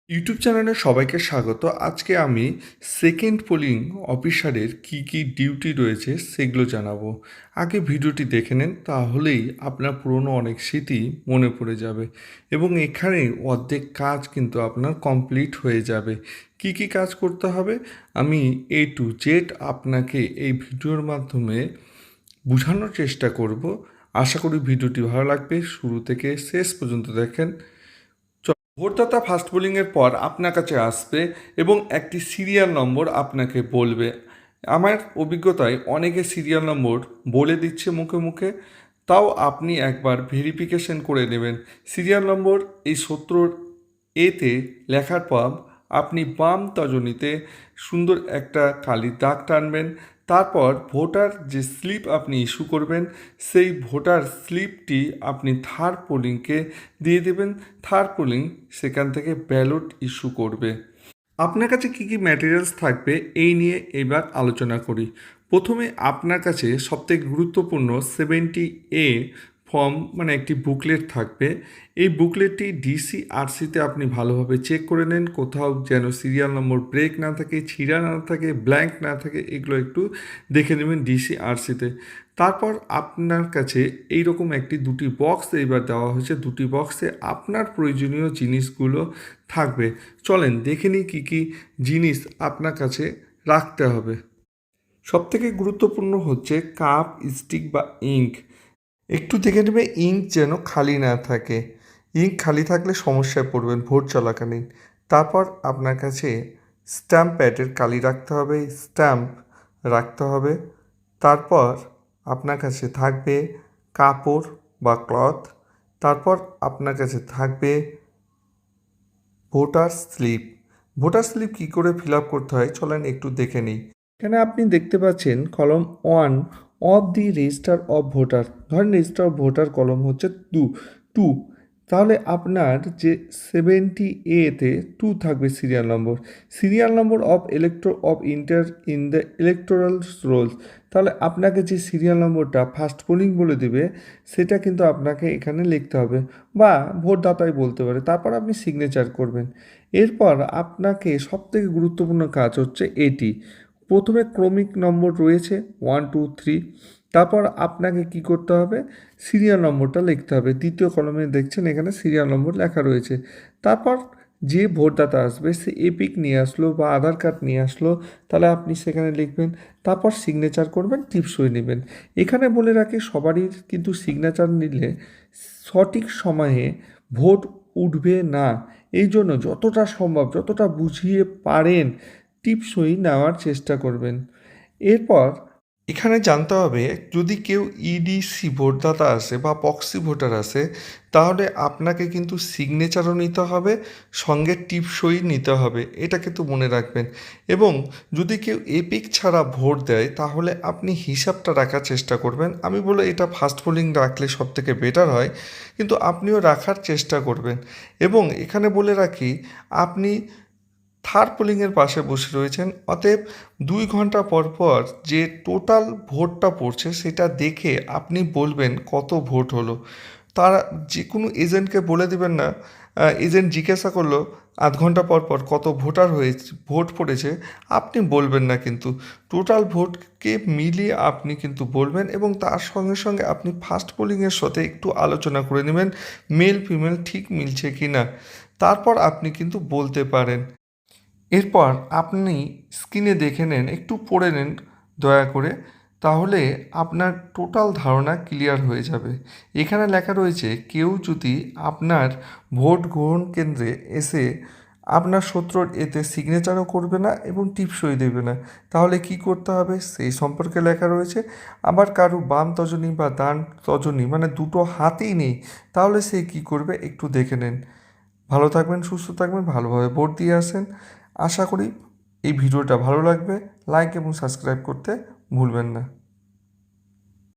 YouTube চ্যানেলে সবাইকে স্বাগত। আজকে আমি সেকেন্ড পোলিং অফিসারের কি ডিউটি রয়েছে সেগুলো জানাবো। আগে ভিডিওটি দেখে নেন, তাহলেই আপনার পুরনো অনেক স্মৃতি মনে পড়ে যাবে এবং এখানে অর্ধেক কাজ কিন্তু আপনার কমপ্লিট হয়ে যাবে। কি কাজ করতে হবে আমি A to Z আপনাকে এই ভিডিওর মাধ্যমে বোঝানোর চেষ্টা করব। আশা করি ভিডিওটি ভালো লাগবে। শুরু থেকে শেষ পর্যন্ত দেখেন। ভোটদাতা ফার্স্ট বোলিংয়ের পর আপনার কাছে আসবে এবং একটি সিরিয়াল নম্বর আপনাকে বলবে। আমার অভিজ্ঞতায় অনেকে সিরিয়াল নম্বর বলে দিচ্ছে মুখে মুখে, তাও আপনি একবার ভেরিফিকেশন করে নেবেন। সিরিয়াল নম্বর এই 17A-তে লেখার পর আপনি বাম তর্জনীতে সুন্দর একটা কালির দাগ টানবেন। তারপর ভোটার যে স্লিপ আপনি ইস্যু করবেন, সেই ভোটার স্লিপটি আপনি থার্ড পোলিংকে দিয়ে দেবেন। থার্ড পোলিং সেখান থেকে ব্যালট ইস্যু করবে। আপনার কাছে কি ম্যাটেরিয়ালস থাকবে এই নিয়ে এবার আলোচনা করি। প্রথমে আপনার কাছে সবথেকে গুরুত্বপূর্ণ 70A ফর্ম মানে একটি বুকলেট থাকবে। এই বুকলেটটি DCRCতে আপনি ভালোভাবে চেক করে নেন, কোথাও যেন সিরিয়াল নম্বর ব্রেক না থাকে, ছিঁড়া না থাকে, ব্ল্যাঙ্ক না থাকে, এগুলো একটু দেখে নেবেন DCRCতে। তারপর আপনার কাছে এইরকম দুটি বক্স এবার দেওয়া হয়েছে। দুটি বক্সে আপনার প্রয়োজনীয় জিনিসগুলো থাকবে। চলেন দেখে নিই কী জিনিস আপনার কাছে রাখতে হবে। সবথেকে গুরুত্বপূর্ণ হচ্ছে কাপ, স্টিক বা ইঙ্ক। একটু দেখে নেবে ইঙ্ক যেন খালি না থাকে। ইঙ্ক খালি থাকলে সমস্যায় পড়বেন ভোট চলাকালীন। তারপর আপনার কাছে স্ট্যাম্প প্যাডের কালি রাখতে হবে, স্ট্যাম্প রাখতে হবে। তারপর আপনার কাছে থাকবে কাপড় বা ক্লথ। তারপর আপনার কাছে থাকবে ভোটার স্লিপ। ভোটার স্লিপ কী করে ফিল আপ করতে হয় চলেন একটু দেখে নিই। এখানে আপনি দেখতে পাচ্ছেন কলম 1 of the register of voter. ধরেন রেজিস্টার অফ ভোটার কলম হচ্ছে 2, তাহলে আপনার যে 70A-তে 2 থাকবে serial number. Serial number of elector of inter in the electoral Rolle's. তাহলে আপনাকে যে সিরিয়াল নম্বরটা ফার্স্ট পোলিং বলে দেবে সেটা কিন্তু আপনাকে এখানে লিখতে হবে, বা ভোটদাতাই বলতে পারে। তারপর আপনি সিগনেচার করবেন। এরপর আপনাকে সবথেকে গুরুত্বপূর্ণ কাজ হচ্ছে এটি। প্রথমে ক্রমিক নম্বর রয়েছে 1, 2, 3। তারপর আপনাকে কি করতে হবে, সিরিয়াল নম্বরটা লিখতে হবে। দ্বিতীয় কলমে দেখছেন এখানে সিরিয়াল নম্বর লেখা রয়েছে। তারপর যে ভোটদাতা আসবে সে এপিক নিয়ে আসলো বা আধার কার্ড নিয়ে আসলো, তাহলে আপনি সেখানে লিখবেন। তারপর সিগনেচার করবেন, টিপসই নেবেন। এখানে বলে রাখি সবারই কিন্তু সিগনেচার নিলে সঠিক সময়ে ভোট উঠবে না। এই জন্য যতটা সম্ভব, যতটা বুঝিয়ে পারেন টিপসই নেওয়ার চেষ্টা করবেন। এরপর এখানে জানতে হবে যদি কেউ ইডিসি ভোটদাতা আসে বা প্রক্সি ভোটার আসে, তাহলে আপনাকে কিন্তু সিগনেচারও নিতে হবে, সঙ্গে টিপসই নিতে হবে। এটা কিন্তু মনে রাখবেন। এবং যদি কেউ এপিক ছাড়া ভোট দেয় তাহলে আপনি হিসাবটা রাখার চেষ্টা করবেন। আমি বলে এটা ফার্স্ট পোলিং রাখলে সবথেকে বেটার হয়, কিন্তু আপনিও রাখার চেষ্টা করবেন। এবং এখানে বলে রাখি আপনি থার্ড পোলিংয়ের পাশে বসে রয়েছেন, অতএব 2 ঘন্টা পর পর যে টোটাল ভোটটা পড়ছে সেটা দেখে আপনি বলবেন কত ভোট হলো। তারা যে কোনো এজেন্টকে বলে দেবেন না, এজেন্ট জিজ্ঞাসা করলো আধ ঘন্টা পর পর কত ভোট পড়েছে, আপনি বলবেন না। কিন্তু টোটাল ভোটকে মিলিয়ে আপনি কিন্তু বলবেন এবং তার সঙ্গে সঙ্গে আপনি ফার্স্ট পোলিংয়ের সাথে একটু আলোচনা করে নেবেন মেল ফিমেল ঠিক মিলছে কি না। তারপর আপনি কিন্তু বলতে পারেন। এরপর আপনি স্ক্রিনে দেখে নেন, একটু পড়ে নেন দয়া করে, তাহলে আপনার টোটাল ধারণা ক্লিয়ার হয়ে যাবে। এখানে লেখা রয়েছে কেউ যদি আপনার ভোট গ্রহণ কেন্দ্রে এসে আপনার এতে সিগনেচারও করবে না এবং টিপসই দেবে না, তাহলে কি করতে হবে সেই সম্পর্কে লেখা রয়েছে। আবার কারো বাম তর্জনী বা ডান তর্জনী মানে দুটো হাতেই নেই, তাহলে সে কি করবে একটু দেখে নেন। ভালো থাকবেন, সুস্থ থাকবেন, ভালোভাবে ভোট দিয়ে আসেন। আশা করি এই ভিডিওটা ভালো লাগবে। লাইক এবং সাবস্ক্রাইব করতে ভুলবেন না।